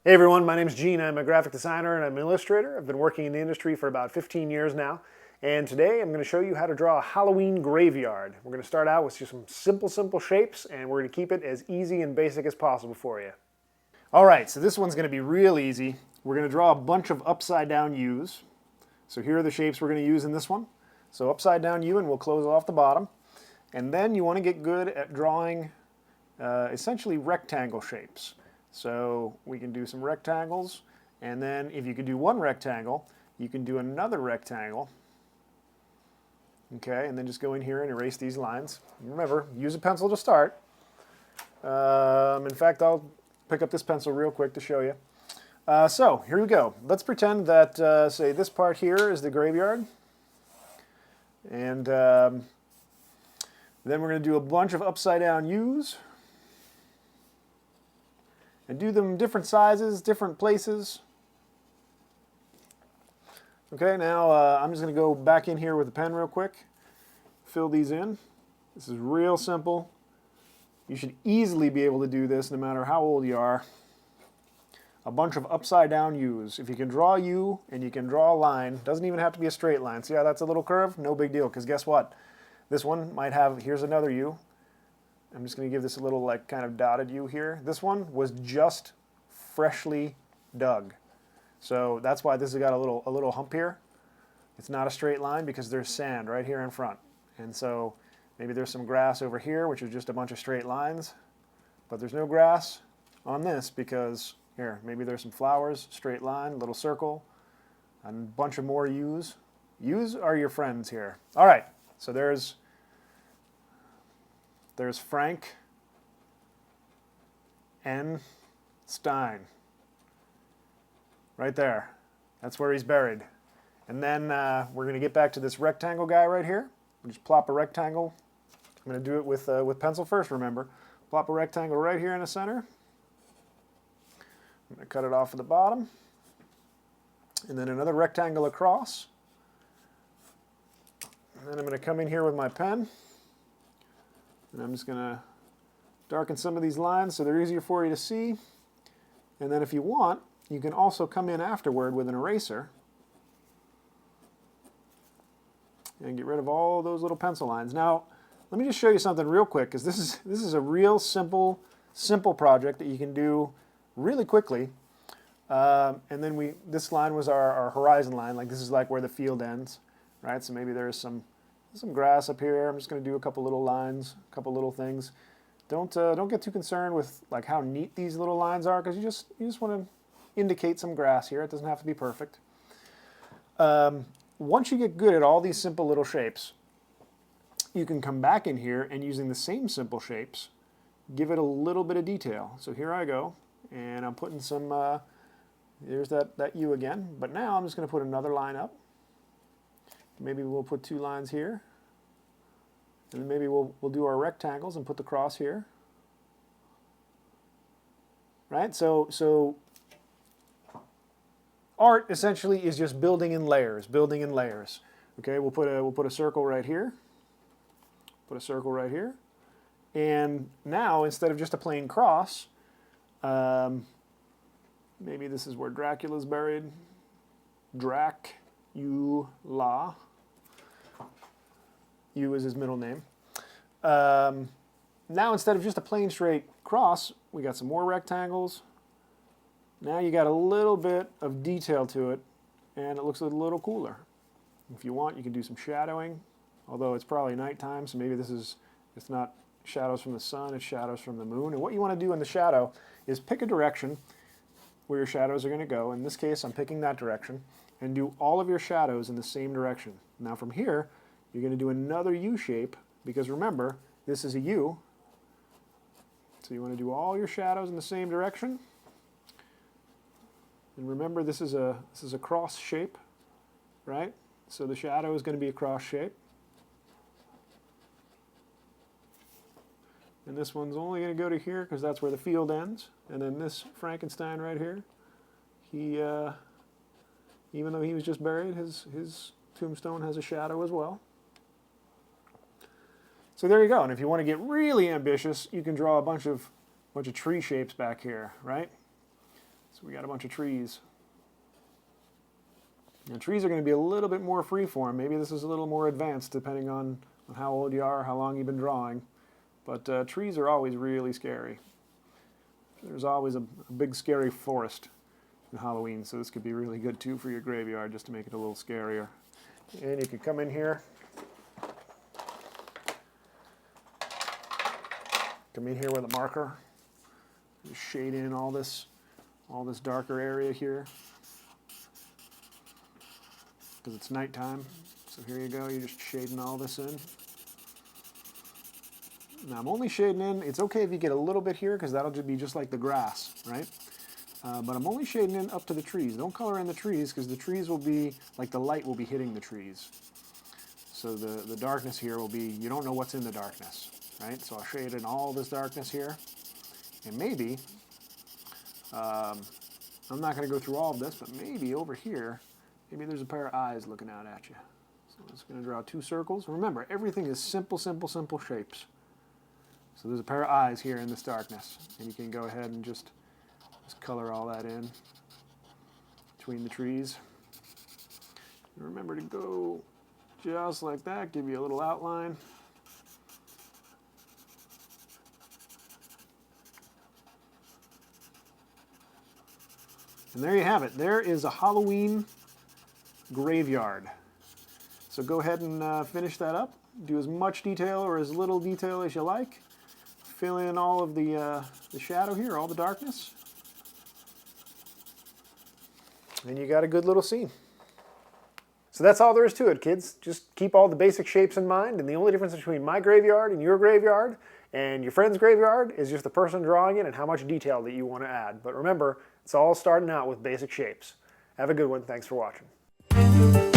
Hey everyone, my name is Gene. I'm a graphic designer and I'm an illustrator. I've been working in the industry for about 15 years now. And today I'm going to show you how to draw a Halloween graveyard. We're going to start out with just some simple shapes, and we're going to keep it as easy and basic as possible for you. All right, so this one's going to be real easy. We're going to draw a bunch of upside down U's. So here are the shapes we're going to use in this one. So upside down U, and we'll close off the bottom. And then you want to get good at drawing essentially rectangle shapes. So we can do some rectangles, and then if you can do one rectangle, you can do another rectangle. Okay, and then just go in here and erase these lines. Remember, use a pencil to start. In fact, I'll pick up this pencil real quick to show you. So here we go. Let's pretend that, say, this part here is the graveyard. And then we're going to do a bunch of upside down U's. And do them different sizes, different places. Okay, now I'm just going to go back in here with a pen real quick. Fill these in. This is real simple. You should easily be able to do this no matter how old you are. A bunch of upside down U's. If you can draw a U and you can draw a line, doesn't even have to be a straight line. See how that's a little curve? No big deal, because guess what? This one might have, here's another U. I'm just going to give this a little like kind of dotted U here. This one was just freshly dug. So that's why this has got a little hump here. It's not a straight line because there's sand right here in front. And so maybe there's some grass over here, which is just a bunch of straight lines. But there's no grass on this because here, maybe there's some flowers, straight line, little circle, and a bunch of more U's. U's are your friends here. All right, so there's Frank N. Stein. Right there. That's where he's buried. And then we're going to get back to this rectangle guy right here. We'll just plop a rectangle. I'm going to do it with pencil first, remember. Plop a rectangle right here in the center. I'm going to cut it off at the bottom. And then another rectangle across. And then I'm going to come in here with my pen. And I'm just going to darken some of these lines so they're easier for you to see. And then if you want, you can also come in afterward with an eraser and get rid of all those little pencil lines. Now, let me just show you something real quick, because this is a real simple project that you can do really quickly. And then this line was our horizon line. Like this is like where the field ends, right? So maybe there's some grass up here. I'm just going to do a couple little lines, a couple little things. Don't get too concerned with like how neat these little lines are, because you just want to indicate some grass here. It doesn't have to be perfect. Once you get good at all these simple little shapes, you can come back in here and using the same simple shapes, give it a little bit of detail. So here I go, and I'm putting some, there's that U again, but now I'm just going to put another line up. Maybe we'll put two lines here, and then maybe we'll do our rectangles and put the cross here. Right? So art essentially is just building in layers, Okay, we'll put a circle right here. Put a circle right here. And now instead of just a plain cross, maybe this is where Dracula's buried. Dracula. U is his middle name. Now instead of just a plain straight cross, we got some more rectangles. Now you got a little bit of detail to it, and it looks a little cooler. If you want, you can do some shadowing, although it's probably nighttime, so maybe it's not shadows from the sun, it's shadows from the moon. And what you want to do in the shadow is pick a direction where your shadows are going to go. In this case, I'm picking that direction, and do all of your shadows in the same direction. Now from here, you're going to do another U shape, because remember, this is a U. So you want to do all your shadows in the same direction. And remember, this is a cross shape, right? So the shadow is going to be a cross shape. And this one's only going to go to here because that's where the field ends. And then this Frankenstein right here, he, even though he was just buried, his tombstone has a shadow as well. So there you go. And if you want to get really ambitious, you can draw a bunch of tree shapes back here, right? So we got a bunch of trees. Now trees are going to be a little bit more freeform. Maybe this is a little more advanced depending on how old you are, how long you've been drawing. But trees are always really scary. There's always a big scary forest in Halloween, so this could be really good too for your graveyard, just to make it a little scarier. And you can come in here, with a marker, just shade in all this darker area here, because it's nighttime. So here you go, you're just shading all this in. Now I'm only shading in, it's okay if you get a little bit here, because that'll be just like the grass, right? But I'm only shading in up to the trees. Don't color in the trees, because the trees will be, like the light will be hitting the trees. So the darkness here will be, you don't know what's in the darkness, right? So I'll shade in all this darkness here. And maybe, I'm not going to go through all of this, but maybe over here, maybe there's a pair of eyes looking out at you. So I'm just going to draw 2 circles. Remember, everything is simple, simple, simple shapes. So there's a pair of eyes here in this darkness. And you can go ahead and just color all that in between the trees. And remember to go just like that, give you a little outline. And there you have it. There is a Halloween graveyard. So go ahead and finish that up. Do as much detail or as little detail as you like. Fill in all of the shadow here, all the darkness. And you got a good little scene. So that's all there is to it, kids. Just keep all the basic shapes in mind, and the only difference between my graveyard and your graveyard and your friend's graveyard is just the person drawing it and how much detail that you want to add. But remember, it's all starting out with basic shapes. Have a good one. Thanks for watching.